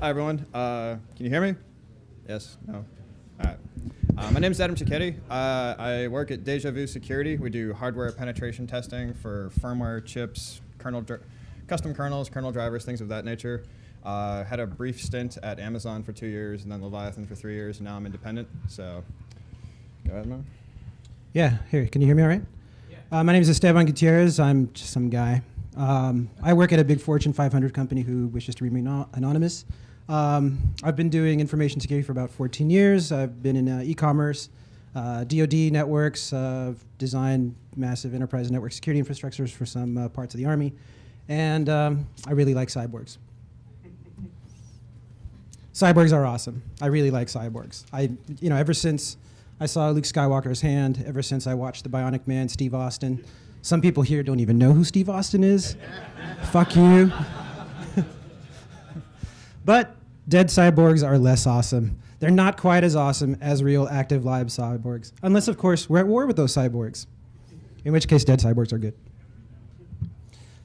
Hi, everyone. Can you hear me? Yes? No? All right. My name is Adam Cicchetti. I work at Deja Vu Security. We do hardware penetration testing for firmware, chips, custom kernels, kernel drivers, things of that nature. Had a brief stint at Amazon for 2 years, and then Leviathan for 3 years, and now I'm independent. So, go ahead, man. Yeah, here. Can you hear me all right? Yeah. My name is Esteban Gutierrez. I'm just some guy. I work at a big Fortune 500 company who wishes to remain anonymous. I've been doing information security for about 14 years. I've been in e-commerce, DoD networks, designed massive enterprise network security infrastructures for some parts of the Army, and I really like cyborgs. Cyborgs are awesome. I really like cyborgs. Ever since I saw Luke Skywalker's hand, ever since I watched The Bionic Man, Steve Austin. Some people here don't even know who Steve Austin is. Fuck you. But dead cyborgs are less awesome. They're not quite as awesome as real active live cyborgs. Unless, of course, we're at war with those cyborgs. In which case, dead cyborgs are good.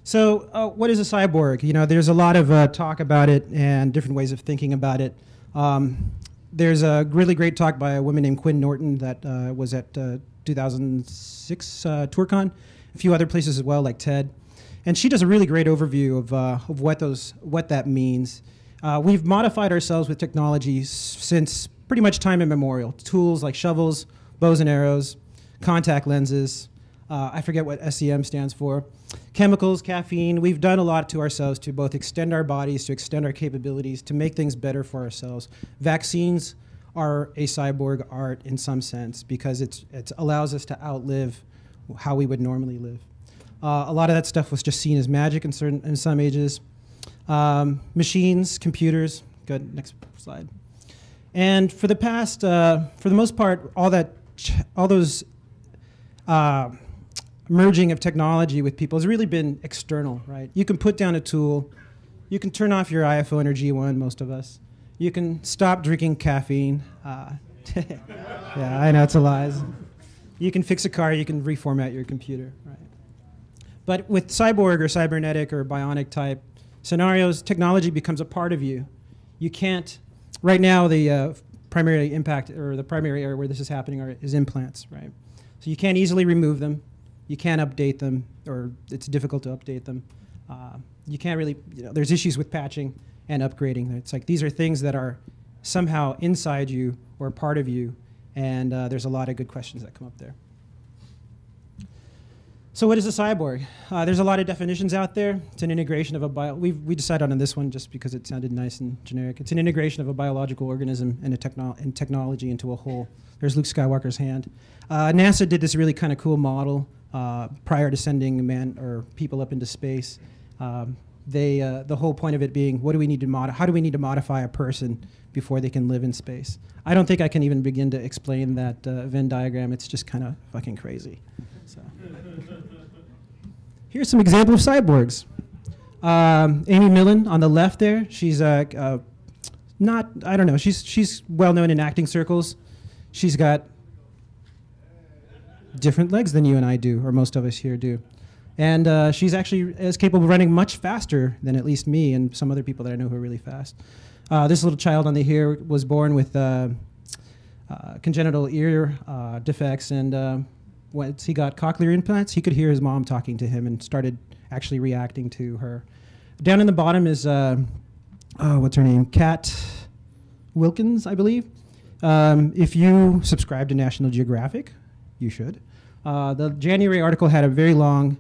So what is a cyborg? You know, there's a lot of talk about it and different ways of thinking about it. There's a really great talk by a woman named Quinn Norton that was at 2006 TourCon, a few other places as well, like TED. And she does a really great overview of what that means. We've modified ourselves with technology since pretty much time immemorial. Tools like shovels, bows and arrows, contact lenses. I forget what SEM stands for. Chemicals, caffeine. We've done a lot to ourselves to both extend our bodies, to extend our capabilities, to make things better for ourselves. Vaccines are a cyborg art in some sense because it allows us to outlive how we would normally live. A lot of that stuff was just seen as magic in some ages. Machines, computers. Good, next slide. And for the past, for the most part, all those merging of technology with people has really been external, right? You can put down a tool. You can turn off your iPhone or G1, most of us. You can stop drinking caffeine. Yeah, I know it's a lie. You can fix a car. You can reformat your computer, right? But with cyborg or cybernetic or bionic type scenarios, technology becomes a part of you. You can't, right now the primary impact or the primary area where this is happening is implants, right? So you can't easily remove them. You can't update them, or it's difficult to update them. You can't really, there's issues with patching and upgrading. It's like these are things that are somehow inside you or part of you, and there's a lot of good questions that come up there. So what is a cyborg? There's a lot of definitions out there. It's an integration of a we decided on this one just because it sounded nice and generic. It's an integration of a biological organism and technology into a whole. There's Luke Skywalker's hand. NASA did this really kind of cool model prior to sending people up into space. The whole point of it being, how do we need to modify a person before they can live in space? I don't think I can even begin to explain that Venn diagram. It's just kind of fucking crazy. So. Here's some example of cyborgs. Amy Millen on the left there. She's she's well known in acting circles. She's got different legs than you and I do, or most of us here do. And she's actually as capable of running much faster than at least me and some other people that I know who are really fast. This little child on the here was born with congenital ear defects, and once he got cochlear implants, he could hear his mom talking to him and started actually reacting to her. Down in the bottom is, what's her name? Kat Wilkins, I believe. If you subscribe to National Geographic, you should. The January article had a very long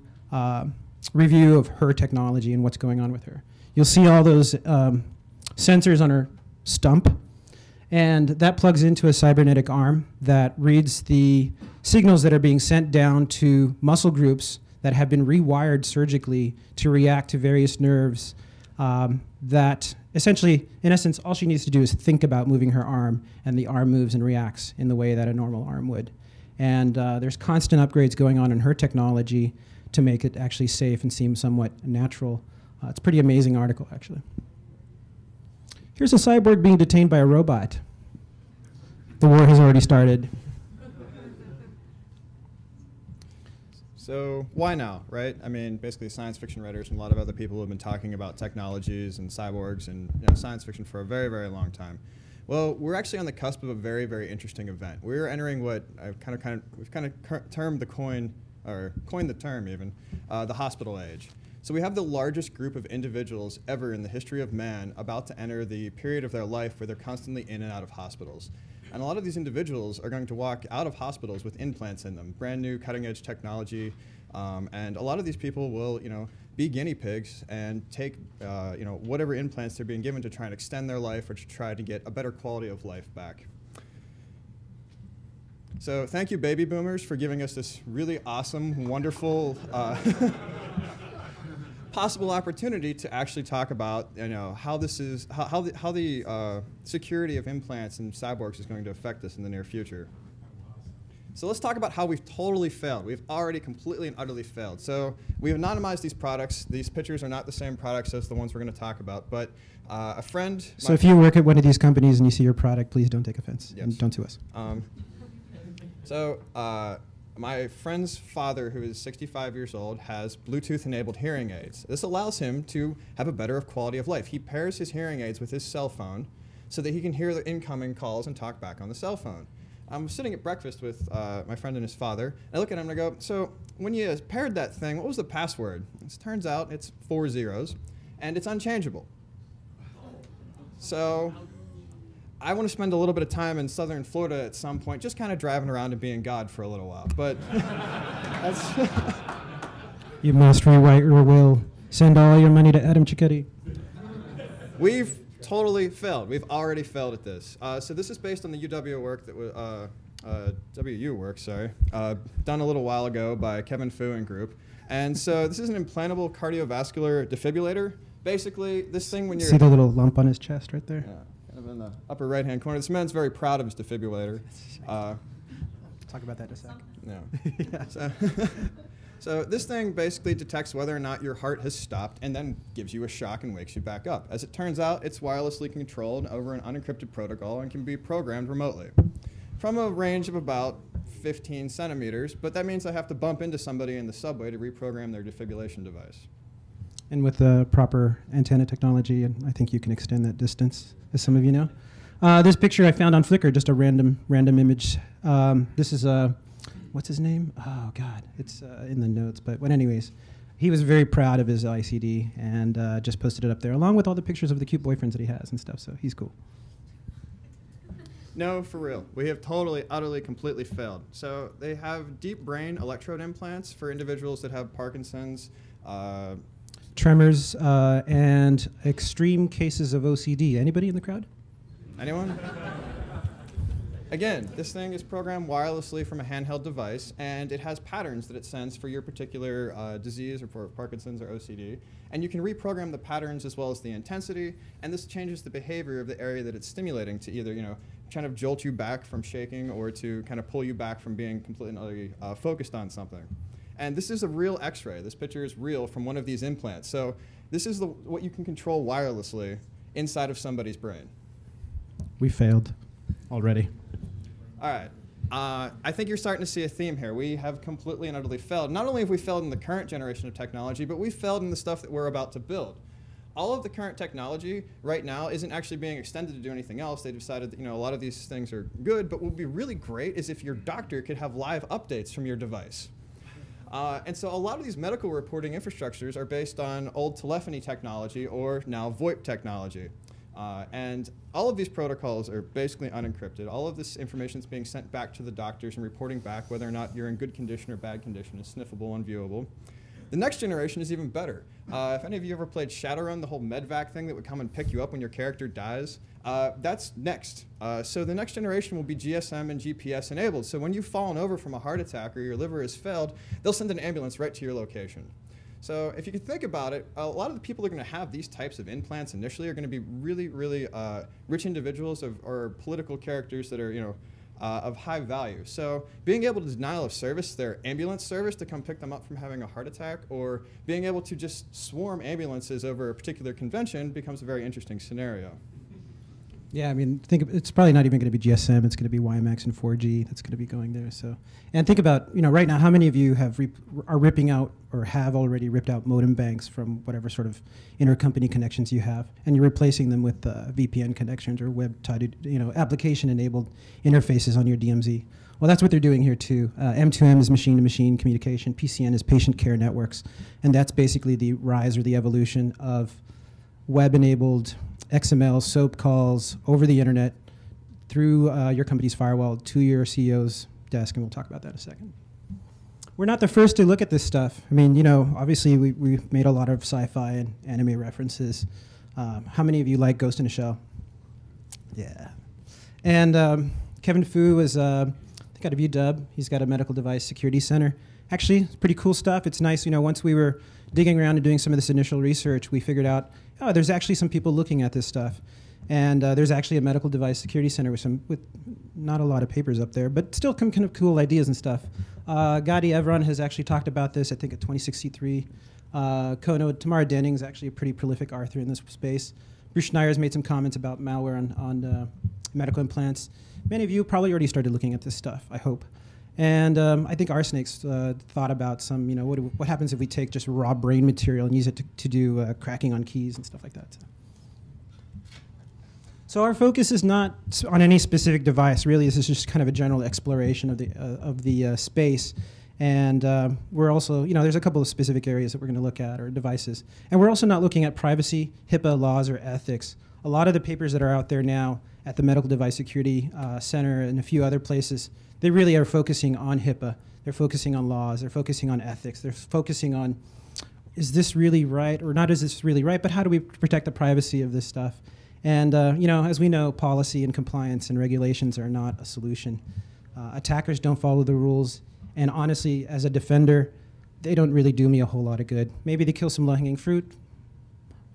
review of her technology and what's going on with her. You'll see all those sensors on her stump, and that plugs into a cybernetic arm that reads the signals that are being sent down to muscle groups that have been rewired surgically to react to various nerves that essentially, in essence, all she needs to do is think about moving her arm, and the arm moves and reacts in the way that a normal arm would. And there's constant upgrades going on in her technology to make it actually safe and seem somewhat natural. It's a pretty amazing article, actually. Here's a cyborg being detained by a robot. The war has already started. So why now, right? I mean, basically science fiction writers and a lot of other people have been talking about technologies and cyborgs and science fiction for a very, very long time. Well, we're actually on the cusp of a very, very interesting event. We're entering what we've kind of termed coined the term even, the hospital age. So we have the largest group of individuals ever in the history of man about to enter the period of their life where they're constantly in and out of hospitals. And a lot of these individuals are going to walk out of hospitals with implants in them, brand new cutting-edge technology, and a lot of these people will, be guinea pigs and take, whatever implants they're being given to try and extend their life or to try to get a better quality of life back. So thank you, baby boomers, for giving us this really awesome, wonderful possible opportunity to actually talk about how the security of implants and cyborgs is going to affect us in the near future. So let's talk about how we've totally failed. We've already completely and utterly failed. So we've anonymized these products. These pictures are not the same products as the ones we're going to talk about, but a friend. So if you work at one of these companies and you see your product, please don't take offense. Yes. And don't sue us. My friend's father, who is 65 years old, has Bluetooth-enabled hearing aids. This allows him to have a better quality of life. He pairs his hearing aids with his cell phone so that he can hear the incoming calls and talk back on the cell phone. I'm sitting at breakfast with my friend and his father. And I look at him and I go, so when you paired that thing, what was the password? It turns out it's 4 zeros, and it's unchangeable. So I want to spend a little bit of time in southern Florida at some point, just kind of driving around and being God for a little while. But that's You must rewrite your will. Send all your money to Adam Cicchetti. We've totally failed. We've already failed at this. So this is based on the UW work that was WU work, sorry, done a little while ago by Kevin Fu and group. And so this is an implantable cardiovascular defibrillator. Basically, this thing when you're see the little lump on his chest right there. Yeah. In the upper right-hand corner. This man's very proud of his defibrillator. Talk about that in a sec. No. Yeah. So this thing basically detects whether or not your heart has stopped and then gives you a shock and wakes you back up. As it turns out, it's wirelessly controlled over an unencrypted protocol and can be programmed remotely from a range of about 15 centimeters, but that means I have to bump into somebody in the subway to reprogram their defibrillation device. And with the proper antenna technology, and I think you can extend that distance, as some of you know. This picture I found on Flickr, just a random image. This is what's his name? Oh God, it's in the notes. But anyways, he was very proud of his ICD and just posted it up there, along with all the pictures of the cute boyfriends that he has and stuff. So he's cool. No, for real. We have totally, utterly, completely failed. So they have deep brain electrode implants for individuals that have Parkinson's. Tremors, and extreme cases of OCD. Anybody in the crowd? Anyone? Again, this thing is programmed wirelessly from a handheld device, and it has patterns that it sends for your particular disease or for Parkinson's or OCD. And you can reprogram the patterns as well as the intensity, and this changes the behavior of the area that it's stimulating to either, kind of jolt you back from shaking or to kind of pull you back from being completely focused on something. And this is a real X-ray. This picture is real from one of these implants. So this is what you can control wirelessly inside of somebody's brain. We failed already. All right. I think you're starting to see a theme here. We have completely and utterly failed. Not only have we failed in the current generation of technology, but we failed in the stuff that we're about to build. All of the current technology right now isn't actually being extended to do anything else. They decided that a lot of these things are good, but what would be really great is if your doctor could have live updates from your device. And so a lot of these medical reporting infrastructures are based on old telephony technology or now VoIP technology. And all of these protocols are basically unencrypted. All of this information is being sent back to the doctors and reporting back whether or not you're in good condition or bad condition is sniffable and viewable. The next generation is even better. If any of you ever played Shadowrun, the whole medvac thing that would come and pick you up when your character dies, that's next. So the next generation will be GSM and GPS enabled. So when you've fallen over from a heart attack or your liver has failed, they'll send an ambulance right to your location. So if you can think about it, a lot of the people that are going to have these types of implants initially are going to be really, really rich individuals or political characters that are, of high value. So being able to denial of service their ambulance service to come pick them up from having a heart attack, or being able to just swarm ambulances over a particular convention becomes a very interesting scenario. Yeah, I mean, it's probably not even going to be GSM. It's going to be WiMAX and 4G that's going to be going there. So, and think about, right now, how many of you are ripping out or have already ripped out modem banks from whatever sort of intercompany connections you have, and you're replacing them with VPN connections or web-tied, application-enabled interfaces on your DMZ. Well, that's what they're doing here too. M2M is machine-to-machine communication. PCN is patient care networks, and that's basically the rise or the evolution of web-enabled XML SOAP calls over the internet through your company's firewall to your CEO's desk, and we'll talk about that in a second. We're not the first to look at this stuff. I mean, obviously we've made a lot of sci-fi and anime references. How many of you like Ghost in a Shell? Yeah. And Kevin Fu is, I think out of UW, he's got a medical device security center. Actually, it's pretty cool stuff. It's nice, once we were digging around and doing some of this initial research, we figured out, there's actually some people looking at this stuff. And there's actually a medical device security center with not a lot of papers up there, but still some kind of cool ideas and stuff. Gadi Evron has actually talked about this, I think, at 2063. Kono, Tamara Denning is actually a pretty prolific author in this space. Bruce Schneier has made some comments about malware on medical implants. Many of you probably already started looking at this stuff, I hope. And I think Arsenake's thought about some, what happens if we take just raw brain material and use it to do cracking on keys and stuff like that. So our focus is not on any specific device. Really, this is just kind of a general exploration of the space. And we're also, there's a couple of specific areas that we're going to look at, or devices. And we're also not looking at privacy, HIPAA laws, or ethics. A lot of the papers that are out there now at the Medical Device Security Center and a few other places, they really are focusing on HIPAA. They're focusing on laws. They're focusing on ethics. They're focusing on, is this really right, or not is this really right, but how do we protect the privacy of this stuff? And as we know, policy and compliance and regulations are not a solution. Attackers don't follow the rules. And honestly, as a defender, they don't really do me a whole lot of good. Maybe they kill some low-hanging fruit,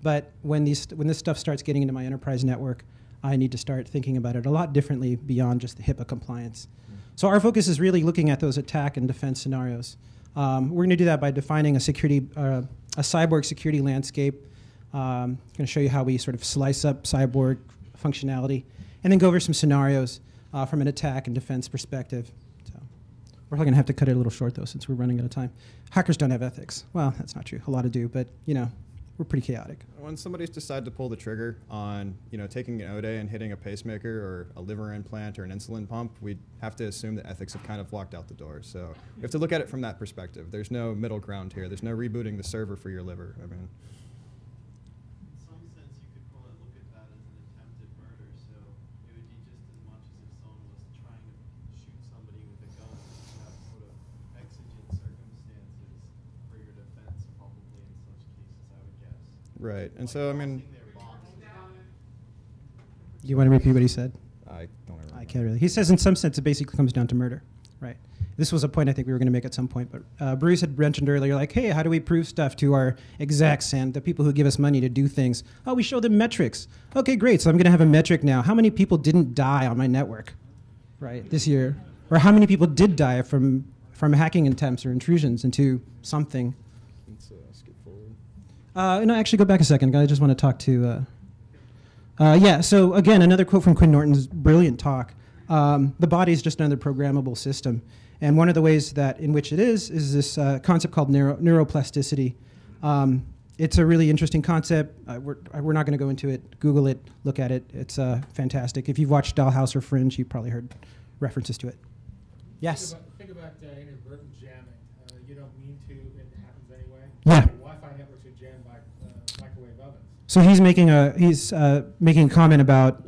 but when this stuff starts getting into my enterprise network, I need to start thinking about it a lot differently beyond just the HIPAA compliance. So our focus is really looking at those attack and defense scenarios. We're going to do that by defining a cyborg security landscape. I'm going to show you how we sort of slice up cyborg functionality, and then go over some scenarios from an attack and defense perspective. So we're probably going to have to cut it a little short, though, since we're running out of time. Hackers don't have ethics. Well, that's not true. A lot do, but, we're pretty chaotic. When somebody's decided to pull the trigger on, taking an ODA and hitting a pacemaker or a liver implant or an insulin pump, we have to assume that ethics have kind of walked out the door. So we have to look at it from that perspective. There's no middle ground here. There's no rebooting the server for your liver. I mean, in some sense, you could probably look at that as an attempted murder. So it would be just as much as if someone was trying to shoot somebody with a gun. You have sort of exigent circumstances for your defense, probably in such cases, I would guess. right. And so, I mean, You want to repeat what he said? I don't remember. I can't really. He says in some sense it basically comes down to murder, right? This was a point I think we were going to make at some point, but Bruce had mentioned earlier, like, hey, how do we prove stuff to our execs and the people who give us money to do things? Oh, we show them metrics. Okay, great, so I'm going to have a metric now. How many people didn't die on my network, right, this year? Or how many people did die from hacking attempts or intrusions into something? Let's skip forward. No, actually, go back a second. I just want to talk to... yeah, so again, another quote from Quinn Norton's brilliant talk. The body is just another programmable system. And one of the ways that in which it is this concept called neuroplasticity. It's a really interesting concept. We're not going to go into it. Google it, look at it. It's fantastic. If you've watched Dollhouse or Fringe, you've probably heard references to it. Yes? Think about inadvertent jamming. You don't mean to, it happens anyway. Yeah. Wi-Fi networks are jammed by microwave ovens. So he's making a comment about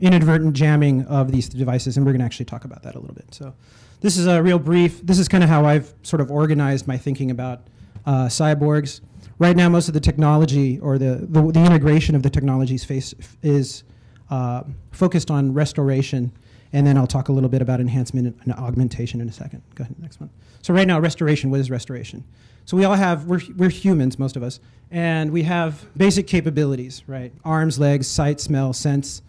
inadvertent jamming of these devices, and we're going to actually talk about that a little bit. So this is a real brief. This is kind of how I've sort of organized my thinking about cyborgs. Right now, most of the technology or the integration of the technologies is focused on restoration, and then I'll talk a little bit about enhancement and augmentation in a second. Go ahead, next one. So right now, restoration. What is restoration? So we all have, we're humans, most of us, and we have basic capabilities, right? Arms, legs, sight, smell, sense.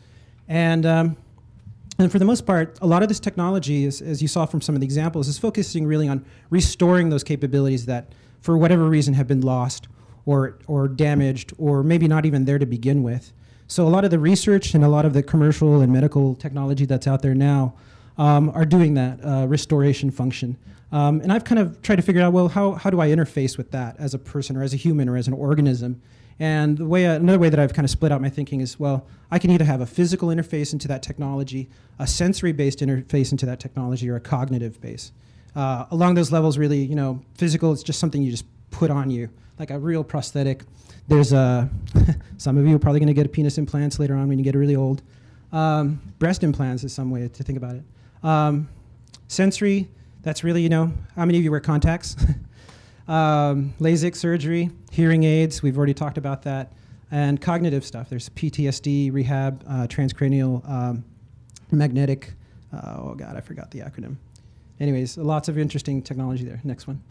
And for the most part, a lot of this technology, as you saw from some of the examples, is focusing really on restoring those capabilities that, for whatever reason, have been lost or damaged or maybe not even there to begin with. So a lot of the research and a lot of the commercial and medical technology that's out there now are doing that restoration function. And I've kind of tried to figure out, well, how do I interface with that as a person or as a human or as an organism? And another way that I've kind of split out my thinking is, well, I can either have a physical interface into that technology, a sensory-based interface into that technology, or a cognitive base. Along those levels, really, you know, physical, it's just something you just put on you, like a real prosthetic. There's some of you are probably going to get penis implants later on when you get really old. Breast implants is some way to think about it. Sensory, that's really, you know, how many of you wear contacts? LASIK surgery, hearing aids, we've already talked about that, and cognitive stuff. There's PTSD, rehab, transcranial, magnetic, oh God, I forgot the acronym. Anyways, lots of interesting technology there. Next one.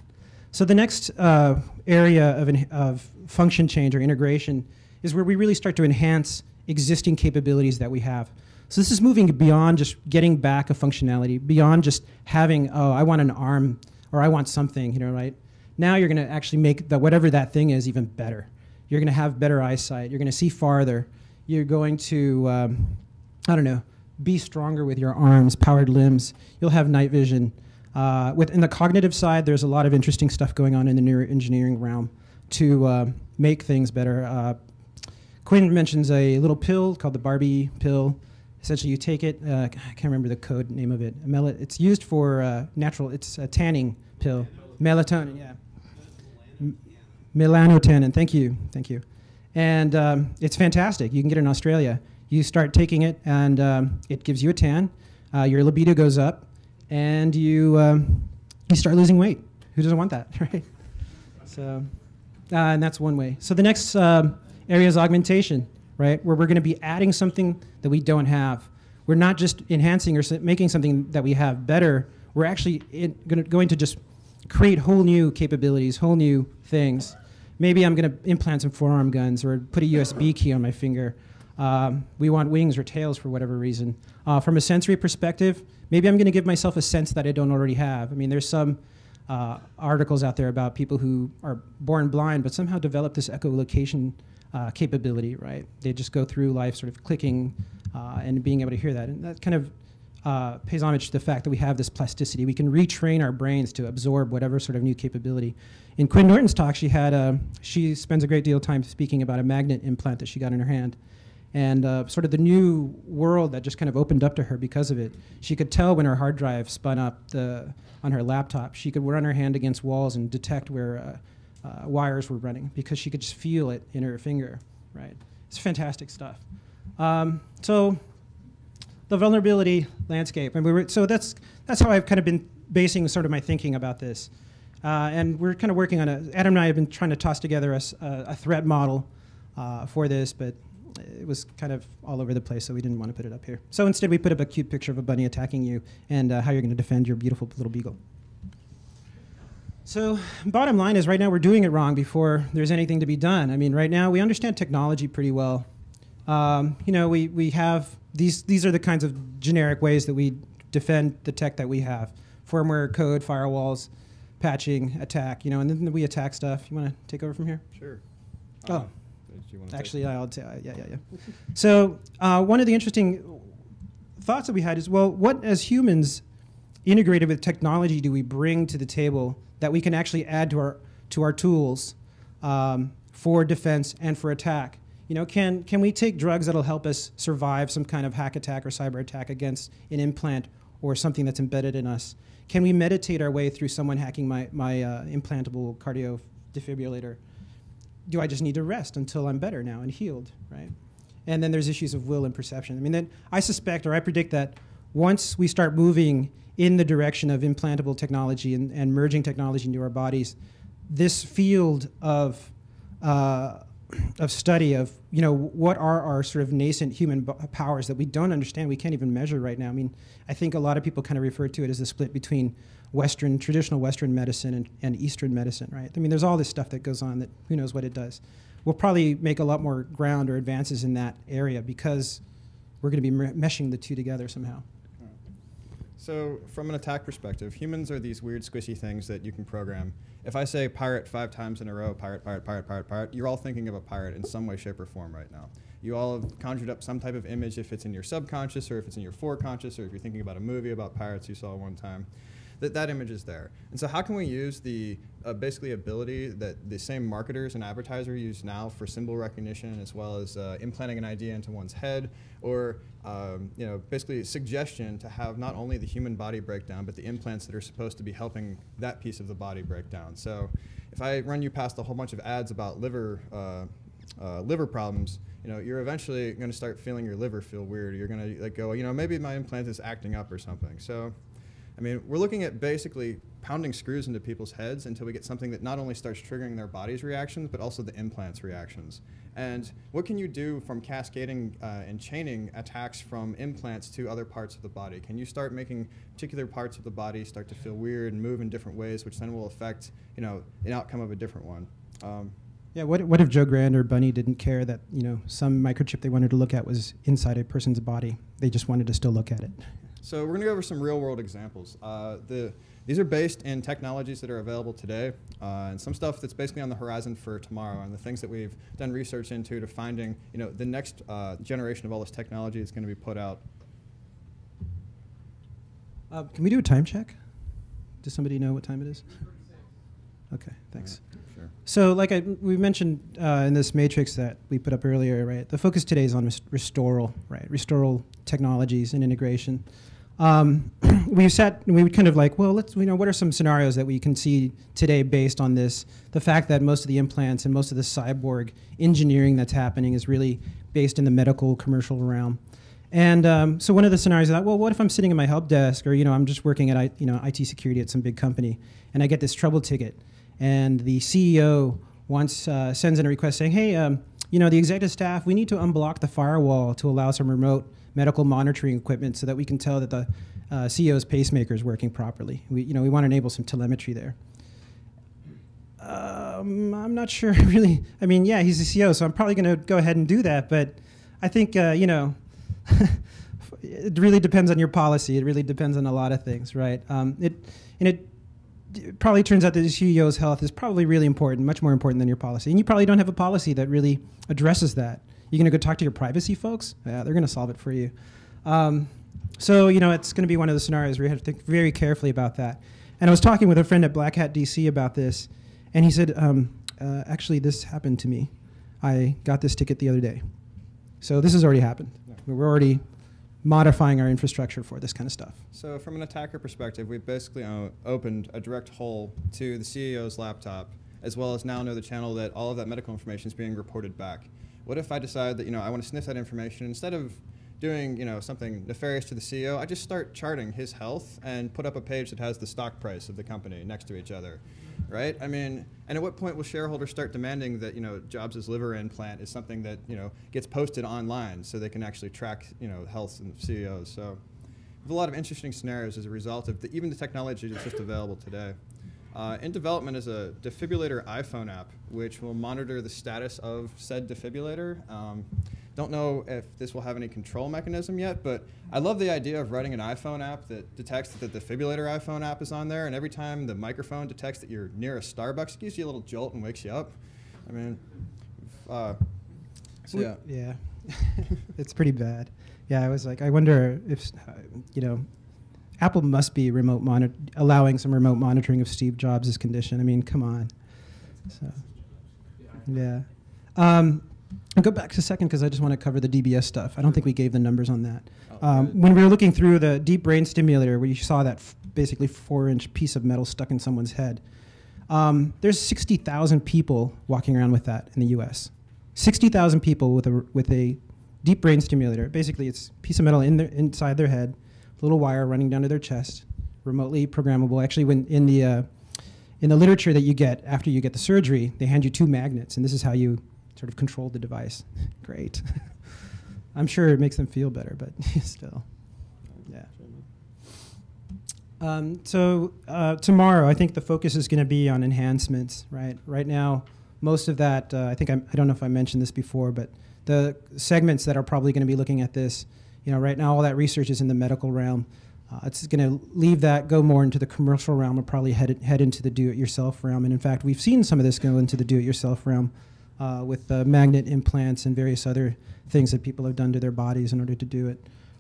So the next area of function change or integration is where we really start to enhance existing capabilities that we have. So this is moving beyond just getting back a functionality, beyond just having, oh, I want an arm or I want something, you know, right? Now you're going to actually make whatever that thing is even better. You're going to have better eyesight. You're going to see farther. You're going to, I don't know, be stronger with your arms, powered limbs. You'll have night vision. In the cognitive side, there's a lot of interesting stuff going on in the neuroengineering realm to make things better. Quinn mentions a little pill called the Barbie pill. Essentially, you take it. I can't remember the code name of it. It's used for it's a tanning pill. Melatonin, yeah. Melanotannin, thank you. And it's fantastic. You can get it in Australia. You start taking it, and it gives you a tan. Your libido goes up, and you start losing weight. Who doesn't want that, right? So, and that's one way. So the next area is augmentation, right? Where we're going to be adding something that we don't have. We're not just enhancing or making something that we have better. We're actually going to just create whole new capabilities, whole new things. Maybe I'm going to implant some forearm guns or put a USB key on my finger. We want wings or tails for whatever reason. From a sensory perspective, maybe I'm going to give myself a sense that I don't already have. I mean, there's some articles out there about people who are born blind but somehow develop this echolocation capability, right? They just go through life sort of clicking and being able to hear that. And that kind of pays homage to the fact that we have this plasticity. We can retrain our brains to absorb whatever sort of new capability. In Quinn Norton's talk, she spends a great deal of time speaking about a magnet implant that she got in her hand. And sort of the new world that just kind of opened up to her because of it. She could tell when her hard drive spun up on her laptop. She could run her hand against walls and detect where wires were running because she could just feel it in her finger, right? It's fantastic stuff. So the vulnerability landscape, and so that's how I've kind of been basing sort of my thinking about this. And we're kind of working on Adam and I have been trying to toss together a threat model for this, but it was kind of all over the place, so we didn't want to put it up here. So instead, we put up a cute picture of a bunny attacking you and how you're going to defend your beautiful little beagle. So bottom line is right now we're doing it wrong before there's anything to be done. I mean, right now we understand technology pretty well. You know, we have these are the kinds of generic ways that we defend the tech that we have. Firmware, code, firewalls, patching, attack, you know, and then we attack stuff. You want to take over from here? Sure. Oh. Actually, I'll say, yeah. So one of the interesting thoughts that we had is, well, what as humans integrated with technology do we bring to the table that we can actually add to our tools for defense and for attack? You know, can we take drugs that'll help us survive some kind of hack attack or cyber attack against an implant or something that's embedded in us? Can we meditate our way through someone hacking my implantable cardio defibrillator? Do I just need to rest until I'm better now and healed, right? And then there's issues of will and perception. I mean, then I suspect or I predict that once we start moving in the direction of implantable technology and merging technology into our bodies, this field of study of, you know, what are our sort of nascent human powers that we don't understand, we can't even measure right now. I mean, I think a lot of people kind of refer to it as the split between traditional Western medicine and Eastern medicine, right? I mean, there's all this stuff that goes on that who knows what it does. We'll probably make a lot more ground or advances in that area because we're going to be meshing the two together somehow. So from an attack perspective, humans are these weird squishy things that you can program. If I say pirate 5 times in a row, pirate, pirate, pirate, pirate, pirate, you're all thinking of a pirate in some way, shape, or form right now. You all have conjured up some type of image if it's in your subconscious or if it's in your foreconscious or if you're thinking about a movie about pirates you saw one time. That image is there. And so how can we use the basically ability that the same marketers and advertisers use now for symbol recognition as well as implanting an idea into one's head or basically suggestion to have not only the human body breakdown but the implants that are supposed to be helping that piece of the body break down. So if I run you past a whole bunch of ads about liver problems, you're eventually going to start feeling your liver feel weird. You're going to go, maybe my implant is acting up or something. So I mean, we're looking at basically pounding screws into people's heads until we get something that not only starts triggering their body's reactions, but also the implant's reactions. And what can you do from cascading and chaining attacks from implants to other parts of the body? Can you start making particular parts of the body start to feel weird and move in different ways, which then will affect, an outcome of a different one? Yeah, what if Joe Grand or Bunny didn't care that, some microchip they wanted to look at was inside a person's body? They just wanted to still look at it. So we're going to go over some real-world examples. These are based in technologies that are available today, and some stuff that's basically on the horizon for tomorrow, and the things that we've done research into to finding, the next generation of all this technology that's going to be put out. Can we do a time check? Does somebody know what time it is? Okay, thanks. Sure. So like we mentioned in this matrix that we put up earlier, right, the focus today is on restoral, right, restoral technologies and integration. We sat and we would kind of like, well, let's, what are some scenarios that we can see today based on this? The fact that most of the implants and most of the cyborg engineering that's happening is really based in the medical commercial realm. And so one of the scenarios is that, well, what if I'm sitting in my help desk or, I'm just working at, IT security at some big company and I get this trouble ticket and the CEO sends in a request saying, hey, the executive staff, we need to unblock the firewall to allow some remote medical monitoring equipment so that we can tell that the CEO's pacemaker is working properly. We want to enable some telemetry there. I'm not sure really. I mean, yeah, he's the CEO, so I'm probably going to go ahead and do that. But I think, it really depends on your policy. It really depends on a lot of things, right? It probably turns out that the CEO's health is probably really important, much more important than your policy. And you probably don't have a policy that really addresses that. You're going to go talk to your privacy folks? Yeah, they're going to solve it for you. So, it's going to be one of the scenarios where you have to think very carefully about that. And I was talking with a friend at Black Hat DC about this, and he said, actually, this happened to me. I got this ticket the other day. So this has already happened. Yeah. We're already modifying our infrastructure for this kind of stuff. So from an attacker perspective, we've basically opened a direct hole to the CEO's laptop, as well as now know the channel that all of that medical information is being reported back. What if I decide that I want to sniff that information instead of doing something nefarious to the CEO? I just start charting his health and put up a page that has the stock price of the company next to each other, right? I mean, and at what point will shareholders start demanding that Jobs' liver implant is something that gets posted online so they can actually track health and CEOs? So we have a lot of interesting scenarios as a result of even the technology that's just available today. In development is a defibrillator iPhone app, which will monitor the status of said defibrillator. Don't know if this will have any control mechanism yet, but I love the idea of writing an iPhone app that detects that the defibrillator iPhone app is on there, and every time the microphone detects that you're near a Starbucks, it gives you a little jolt and wakes you up. I mean, so yeah. Yeah, it's pretty bad. Yeah, I was like, I wonder if, Apple must be allowing some remote monitoring of Steve Jobs' condition. I mean, come on. So, yeah. I'll go back a second because I just want to cover the DBS stuff. I don't think we gave the numbers on that. When we were looking through the deep brain stimulator, where you saw that basically 4-inch piece of metal stuck in someone's head, there's 60,000 people walking around with that in the U.S. 60,000 people with a deep brain stimulator. Basically, it's a piece of metal inside their head, little wire running down to their chest, remotely programmable. Actually, when in the literature that you get after you get the surgery, they hand you 2 magnets, and this is how you sort of control the device. Great. I'm sure it makes them feel better, but still, yeah. So tomorrow, I think the focus is going to be on enhancements, right? Right now, most of that, I don't know if I mentioned this before, but the segments that are probably going to be looking at this, right now all that research is in the medical realm. It's going to leave that, go more into the commercial realm, and probably head into the do-it-yourself realm. And in fact, we've seen some of this go into the do-it-yourself realm with magnet implants and various other things that people have done to their bodies in order to do it.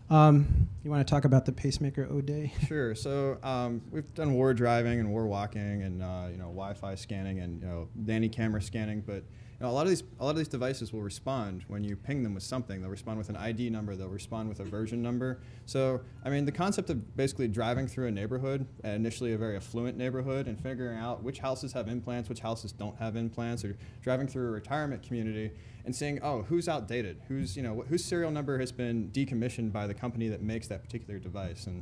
You want to talk about the pacemaker O'Day? Sure. So we've done war driving and war walking and Wi-Fi scanning and nanny camera scanning, but a lot of these devices will respond when you ping them with something. They'll respond with an ID number. They'll respond with a version number. So I mean, the concept of basically driving through a neighborhood, initially a very affluent neighborhood, and figuring out which houses have implants, which houses don't have implants, or driving through a retirement community and seeing, oh, who's outdated, whose serial number has been decommissioned by the company that makes that particular device. And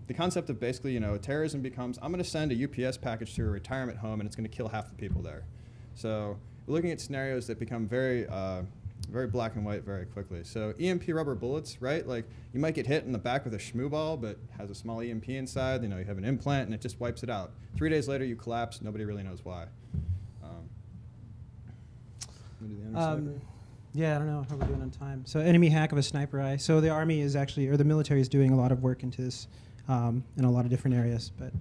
the concept of basically, terrorism becomes, I'm going to send a UPS package to a retirement home and it's going to kill half the people there. So we're looking at scenarios that become very, very black and white very quickly. So EMP rubber bullets, right? Like you might get hit in the back with a shmoo ball, but has a small EMP inside. You have an implant and it just wipes it out. 3 days later, you collapse. Nobody really knows why. Yeah, I don't know how we're doing on time. So enemy hack of a sniper eye. So the Army is actually, or the military is doing a lot of work into this in a lot of different areas. But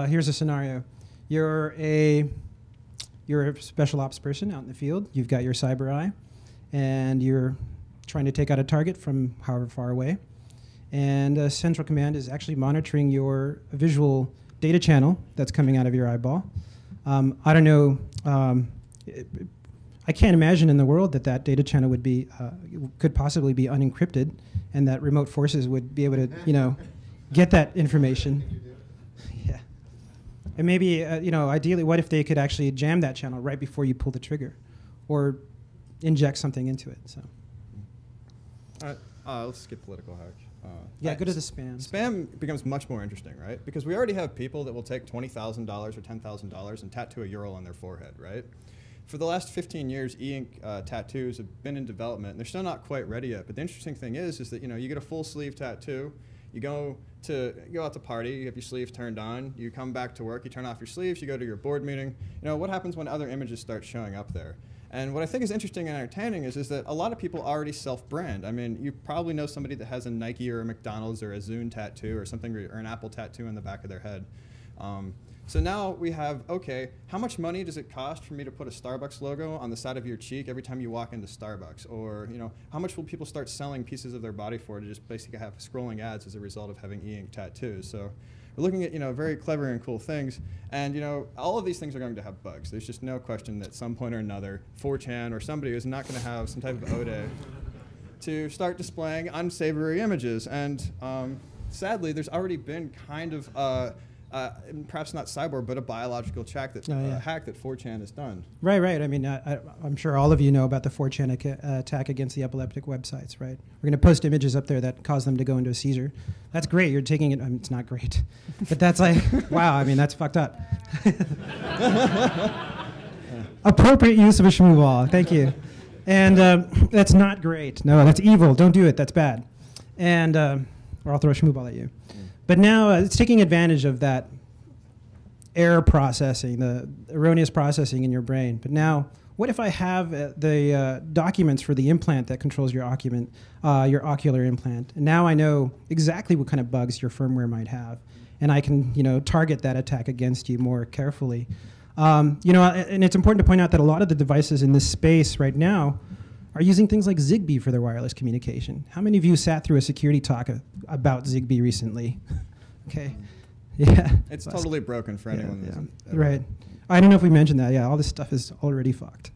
here's a scenario. You're a special ops person out in the field. You've got your cyber eye, and you're trying to take out a target from however far away. And Central Command is actually monitoring your visual data channel that's coming out of your eyeball. I don't know. I can't imagine in the world that data channel would be could possibly be unencrypted, and that remote forces would be able to get that information. Yeah, and maybe ideally, what if they could actually jam that channel right before you pull the trigger, or inject something into it? So. All right, let's skip political hack. Yeah, go to the spam. Spam becomes much more interesting, right? Because we already have people that will take $20,000 or $10,000 and tattoo a URL on their forehead, right? For the last 15 years, e-ink tattoos have been in development, and they're still not quite ready yet. But the interesting thing is that you get a full sleeve tattoo, you go out to party, you have your sleeves turned on, you come back to work, you turn off your sleeves, you go to your board meeting. What happens when other images start showing up there? And what I think is interesting and entertaining is that a lot of people already self-brand. I mean, you probably know somebody that has a Nike or a McDonald's or a Zune tattoo or something, or an Apple tattoo on the back of their head. So now we have, okay, how much money does it cost for me to put a Starbucks logo on the side of your cheek every time you walk into Starbucks? Or, how much will people start selling pieces of their body for to just basically have scrolling ads as a result of having e-ink tattoos? So we're looking at, very clever and cool things. And, all of these things are going to have bugs. There's just no question that at some point or another, 4chan or somebody is not going to have some type of ODA to start displaying unsavory images. And sadly, there's already been kind of perhaps not cyborg, but a biological hack that 4chan has done. Right. I mean, I'm sure all of you know about the 4chan attack against the epileptic websites, right? We're going to post images up there that cause them to go into a seizure. That's great. You're taking it. It's not great, but that's like, wow. I mean, that's fucked up. Appropriate use of a shmoo ball. Thank you. And that's not great. No, that's evil. Don't do it. That's bad. And or I'll throw a shmoo ball at you. But now it's taking advantage of that error processing, the erroneous processing in your brain. But now, what if I have the documents for the implant that controls your ocular implant? And now I know exactly what kind of bugs your firmware might have, and I can target that attack against you more carefully. And it's important to point out that a lot of the devices in this space right now are using things like Zigbee for their wireless communication. How many of you sat through a security talk about Zigbee recently? Okay, yeah. It's totally broken for anyone. That isn't right. I don't know if we mentioned that. Yeah, all this stuff is already fucked.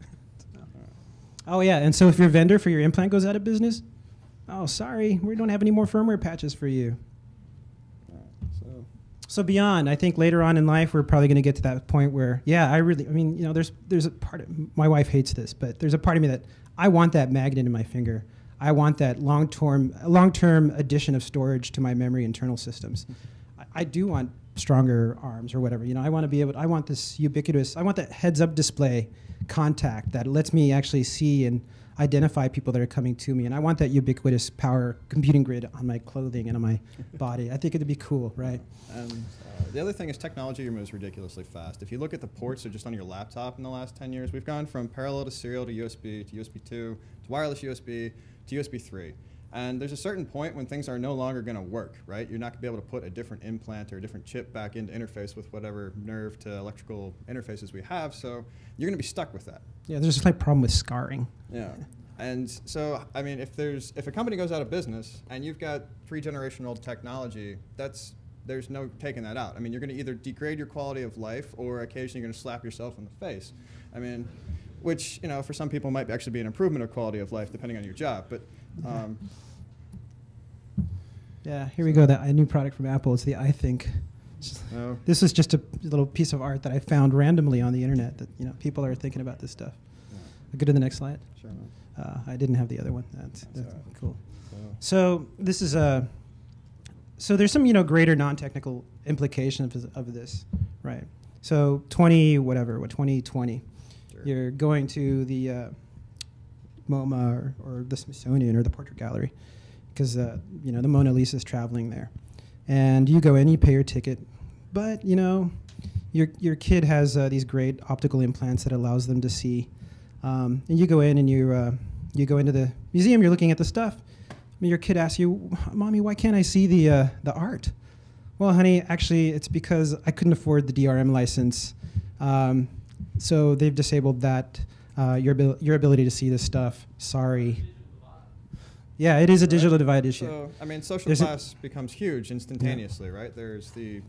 Oh yeah, and so if your vendor for your implant goes out of business, oh sorry, we don't have any more firmware patches for you. So beyond, I think later on in life, we're probably going to get to that point where, there's a part of, my wife hates this, but there's a part of me that I want that magnet in my finger. I want that long-term addition of storage to my memory internal systems. I do want stronger arms or whatever. I want to be able. I want this ubiquitous. I want that heads-up display contact that lets me actually see and identify people that are coming to me. And I want that ubiquitous power computing grid on my clothing and on my body. I think it'd be cool, right? And the other thing is technology moves ridiculously fast. If you look at the ports that are just on your laptop in the last 10 years, we've gone from parallel to serial to USB 2 to wireless USB to USB 3. And there's a certain point when things are no longer going to work, right? You're not going to be able to put a different implant or a different chip back into interface with whatever nerve to electrical interfaces we have, so you're going to be stuck with that. Yeah, there's a slight problem with scarring. Yeah. And so, I mean, if a company goes out of business and you've got 3-generation-old technology, there's no taking that out. I mean, you're going to either degrade your quality of life or occasionally you're going to slap yourself in the face. I mean, which, you know, for some people might actually be an improvement of quality of life depending on your job. But yeah, here we go. A new product from Apple. It's the iThink. Oh. This is just a little piece of art that I found randomly on the internet that, you know, people are thinking about this stuff. Yeah. Go to the next slide. Sure. I didn't have the other one. That's cool. So this is so there's some, you know, greater non-technical implications of this, right? So 2020, sure. You're going to the MoMA or the Smithsonian or the Portrait Gallery because you know, the Mona Lisa is traveling there, and you go in, you pay your ticket, but you know, your kid has these great optical implants that allows them to see, and you go in and you go into the museum, you're looking at the stuff. I mean, your kid asks you, "Mommy, why can't I see the art?" Well, honey, actually, it's because I couldn't afford the DRM license, so they've disabled that your ability to see this stuff. Sorry. Yeah, it is a digital divide issue. So, I mean, social class becomes huge instantaneously, right? There's the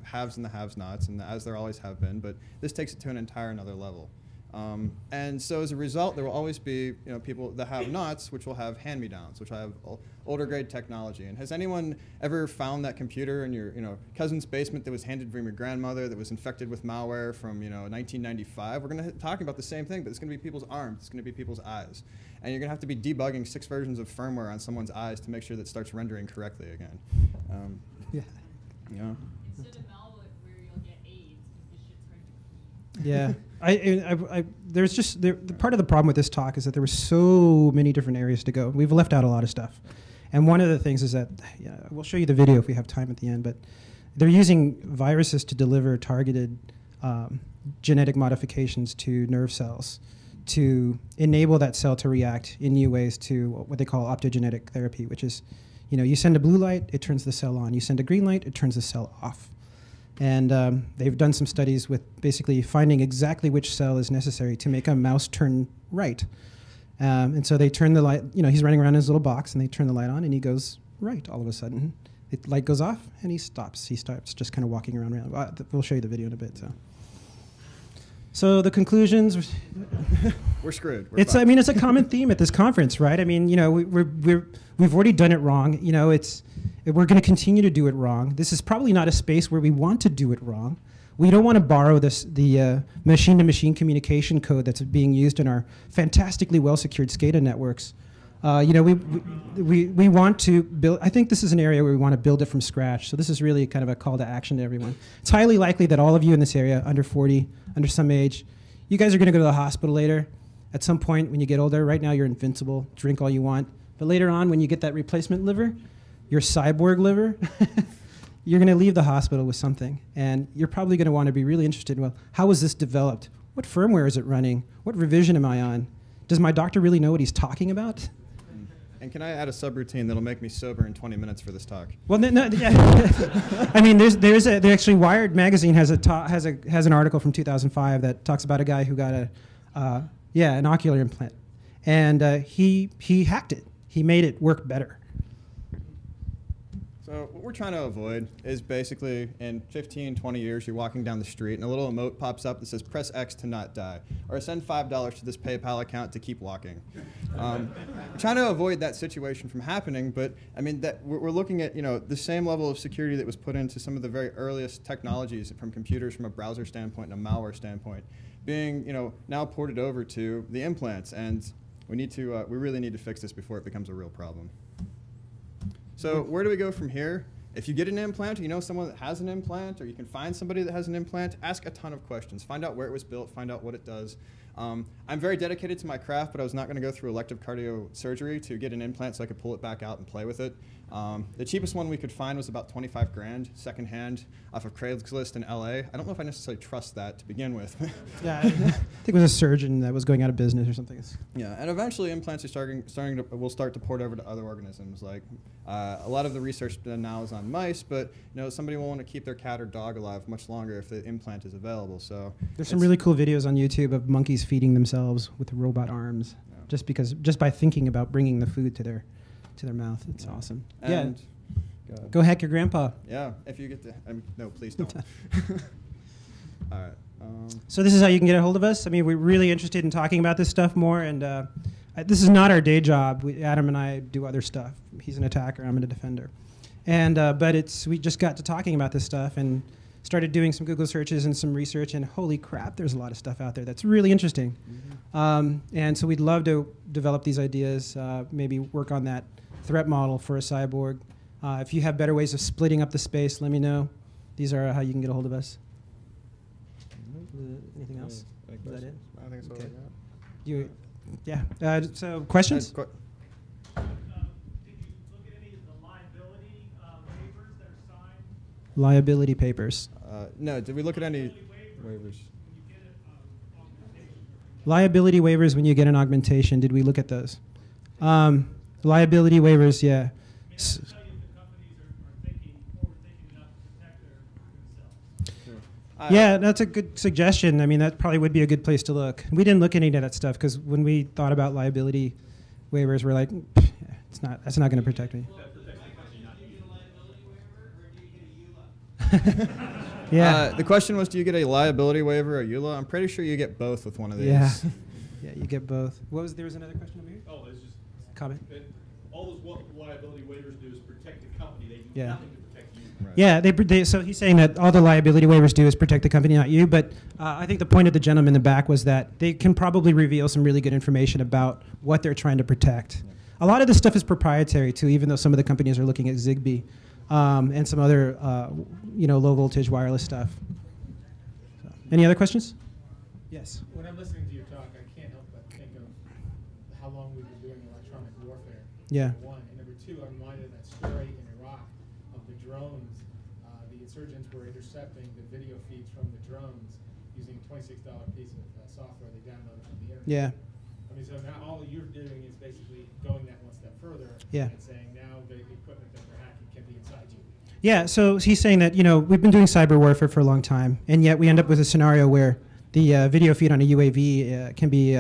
haves and the have-nots, and as there always have been, but this takes it to an entire another level. And so as a result, there will always be, you know, people that have nots, which will have hand-me-downs, which will have older grade technology. And has anyone ever found that computer in your, you know, cousin's basement that was handed from your grandmother that was infected with malware from, you know, 1995? We're going to talk about the same thing, but it's going to be people's arms, it's going to be people's eyes. And you're going to have to be debugging 6 versions of firmware on someone's eyes to make sure that it starts rendering correctly again. Yeah. You know? Instead of malware where you'll get AIDS, because this shit's going to Yeah. There's just the part of the problem with this talk is that there were so many different areas to go. We've left out a lot of stuff, and one of the things is that we'll show you the video if we have time at the end. But they're using viruses to deliver targeted genetic modifications to nerve cells to enable that cell to react in new ways to what they call optogenetic therapy, which is, you know, you send a blue light, it turns the cell on. You send a green light, it turns the cell off. And they've done some studies with basically finding exactly which cell is necessary to make a mouse turn right. And so they turn the light, you know, he's running around in his little box, and they turn the light on, and he goes right all of a sudden. The light goes off, and he stops. He starts just kind of walking around. We'll show you the video in a bit. So the conclusions. We're screwed. I mean, it's a common theme at this conference, right? I mean, you know, we've already done it wrong. You know, we're going to continue to do it wrong. This is probably not a space where we want to do it wrong. We don't want to borrow the machine-to-machine communication code that's being used in our fantastically well-secured SCADA networks. You know, we want to build. I think this is an area where we want to build it from scratch. So this is really kind of a call to action to everyone. It's highly likely that all of you in this area, under 40, under some age, you guys are going to go to the hospital later. At some point, when you get older, right now you're invincible. Drink all you want. But later on, when you get that replacement liver, your cyborg liver, you're going to leave the hospital with something. And you're probably going to want to be really interested in, well, how was this developed? What firmware is it running? What revision am I on? Does my doctor really know what he's talking about? And can I add a subroutine that'll make me sober in 20 minutes for this talk? Well, yeah. I mean, actually Wired magazine has an article from 2005 that talks about a guy who got an ocular implant, and he hacked it. He made it work better. So what we're trying to avoid is basically in 15, 20 years, you're walking down the street and a little emote pops up that says, press X to not die, or send $5 to this PayPal account to keep walking. We're trying to avoid that situation from happening, but I mean, we're looking at, you know, the same level of security that was put into some of the very earliest technologies from computers from a browser standpoint and a malware standpoint being, you know, now ported over to the implants, and we really need to fix this before it becomes a real problem. So where do we go from here? if you get an implant, or you know someone that has an implant, or you can find somebody that has an implant, ask a ton of questions. Find out where it was built, find out what it does. I'm very dedicated to my craft, but I was not going to go through elective cardio surgery to get an implant so I could pull it back out and play with it. The cheapest one we could find was about 25 grand, secondhand, off of Craigslist in LA. I don't know if I necessarily trust that to begin with. Yeah, I think it was a surgeon that was going out of business or something. Yeah, and eventually implants are will start to port over to other organisms. Like a lot of the research done now is on mice, but somebody will want to keep their cat or dog alive much longer if the implant is available. So there's some really cool videos on YouTube of monkeys feeding themselves with robot arms, just by thinking about bringing the food to their mouth. It's awesome. And go hack your grandpa. Yeah, if you get to. No, please don't. All right. So this is how you can get a hold of us. I mean, we're really interested in talking about this stuff more, and this is not our day job. Adam and I do other stuff. He's an attacker. I'm a defender. And but we just got to talking about this stuff and started doing some Google searches and some research, and holy crap, there's a lot of stuff out there that's really interesting. Mm-hmm. And so we'd love to develop these ideas, maybe work on that threat model for a cyborg. If you have better ways of splitting up the space, let me know. These are how you can get a hold of us. Anything else? Is that it? I think so. Okay. Yeah. So questions? Did you look at any of the liability waivers that are signed? Liability papers. No, did we look at any waivers? Liability waivers when you get an augmentation. Did we look at those? Liability waivers, yeah. Yeah, that's a good suggestion. I mean, that probably would be a good place to look. We didn't look at any of that stuff because when we thought about liability waivers, we're like, that's not going to protect me. Yeah. The question was, do you get a liability waiver or EULA? I'm pretty sure you get both with one of these. Yeah. Yeah, you get both. There was another question over here? Oh, there's just comment. All those liability waivers do is protect the company. They do nothing to protect you. Right. Yeah, so he's saying that all the liability waivers do is protect the company, not you. But I think the point of the gentleman in the back was that they can probably reveal some really good information about what they're trying to protect. Yeah. A lot of this stuff is proprietary too, even though some of the companies are looking at Zigbee and some other, low voltage wireless stuff. So, any other questions? Yes. When I'm listening to your talk, I can't help but think of how long we've been doing electronic warfare. Yeah. Number one. And number two, I'm reminded of that story in Iraq of the drones. The insurgents were intercepting the video feeds from the drones using a $26 piece of software they downloaded from the internet. Yeah. I mean, so now all you're doing is basically going that one step further and saying now the equipment that they're hacking can be inside you. Yeah, so he's saying that, we've been doing cyber warfare for a long time, and yet we end up with a scenario where the video feed on a UAV can be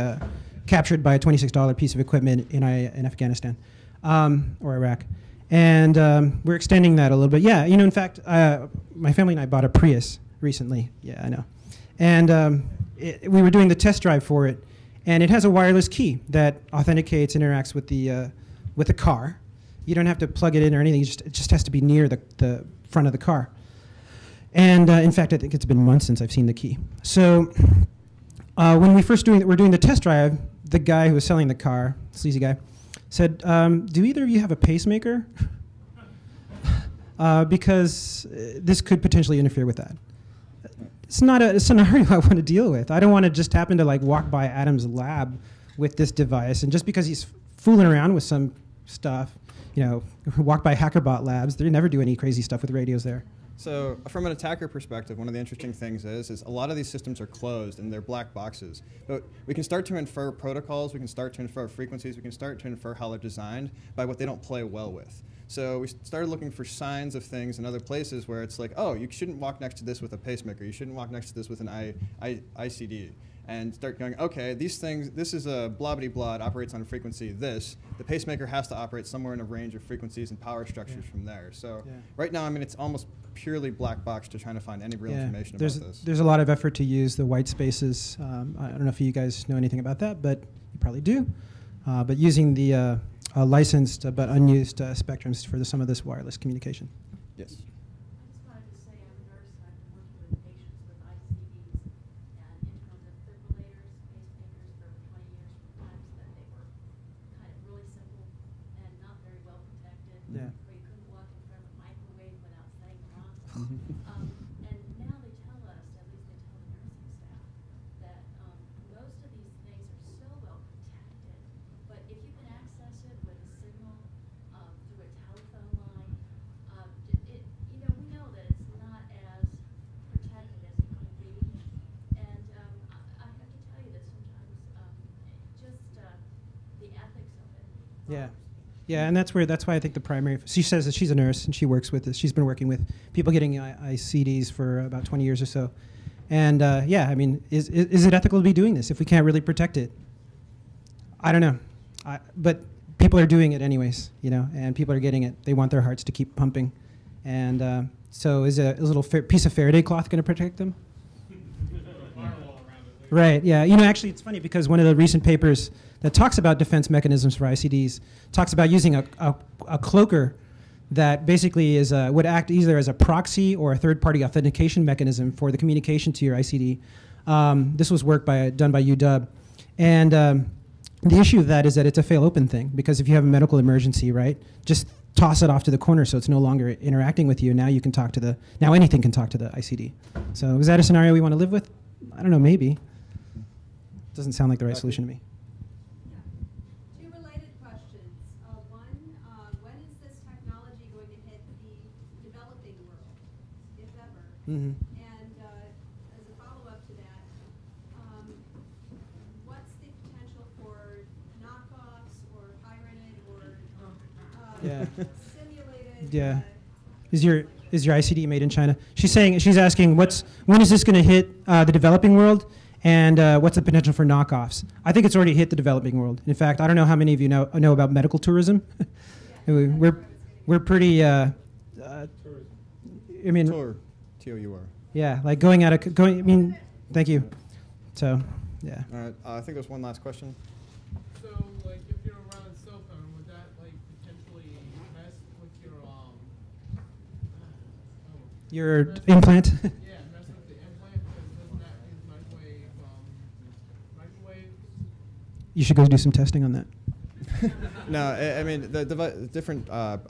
captured by a $26 piece of equipment in Afghanistan or Iraq. And we're extending that a little bit. Yeah, in fact, my family and I bought a Prius recently. Yeah, I know. And we were doing the test drive for it, and it has a wireless key that authenticates, interacts with the car. You don't have to plug it in or anything. It just has to be near the front of the car. And in fact, I think it's been months since I've seen the key. So when we're doing the test drive, the guy who was selling the car, sleazy guy, said, "Do either of you have a pacemaker? Because this could potentially interfere with that." It's not a scenario I want to deal with. I don't want to just happen to walk by Adam's lab with this device, and just because he's fooling around with some stuff, walk by HackerBot Labs, they never do any crazy stuff with radios there. So from an attacker perspective, one of the interesting things is a lot of these systems are closed and they're black boxes. But we can start to infer protocols, we can start to infer frequencies, we can start to infer how they're designed by what they don't play well with. So we started looking for signs of things in other places where it's like, oh, you shouldn't walk next to this with a pacemaker, you shouldn't walk next to this with an ICD. And start going, okay, these things, this is a blah-blah-blah, it operates on a frequency this. The pacemaker has to operate somewhere in a range of frequencies and power structures from there. So right now, it's almost purely black box to trying to find any real information about this. There's a lot of effort to use the white spaces. I don't know if you guys know anything about that, but you probably do. But using the licensed but unused spectrums for some of this wireless communication. Yes. Yeah. Yeah, and that's why I think the primary. She says that she's a nurse and she works with this. She's been working with people getting ICDs for about 20 years or so. And yeah, I mean, is it ethical to be doing this if we can't really protect it? I don't know, but people are doing it anyways, you know, and people are getting it. They want their hearts to keep pumping, and so is a little piece of Faraday cloth going to protect them? Right. Yeah. You know, actually, it's funny because one of the recent papers that talks about defense mechanisms for ICDs talks about using a cloaker that basically is would act either as a proxy or a third-party authentication mechanism for the communication to your ICD. This was work done by UW, and the issue of that is that it's a fail-open thing, because if you have a medical emergency, right, just toss it off to the corner so it's no longer interacting with you. Now you can talk to now anything can talk to the ICD. So is that a scenario we want to live with? I don't know, maybe. Doesn't sound like the right solution to me. Two related questions. One, when is this technology going to hit the developing world, if ever? Mm-hmm. And as a follow-up to that, what's the potential for knockoffs or pirated or Yeah. simulated? Yeah. Is your ICD made in China? She's asking when is this going to hit the developing world, and what's the potential for knockoffs? I think it's already hit the developing world. In fact, I don't know how many of you know about medical tourism. We're pretty. I mean, Tour, T-O-U-R. yeah, like going. I mean, thank you. So, yeah. All right. I think there's one last question. So, like, if you're around a cell phone, would that, like, potentially mess with your, Your implant. yeah, mess with the implant, because doesn't that use microwave? You should go do some testing on that. No, I mean, the different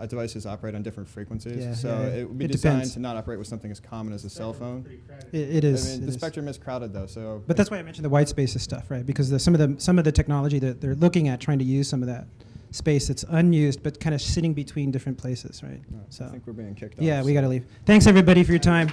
devices operate on different frequencies, Yeah, so yeah, it would be it designed depends. to not operate with something as common as a cell phone. Pretty crowded. It is. I mean, it the is. spectrum is crowded, though, so. But that's why I mentioned the white spaces stuff, right? Because some of the technology that they're looking at, trying to use some of that space that's unused, but kind of sitting between different places, right? I think we're being kicked off. Yeah, we so. got to leave. Thanks everybody for your time.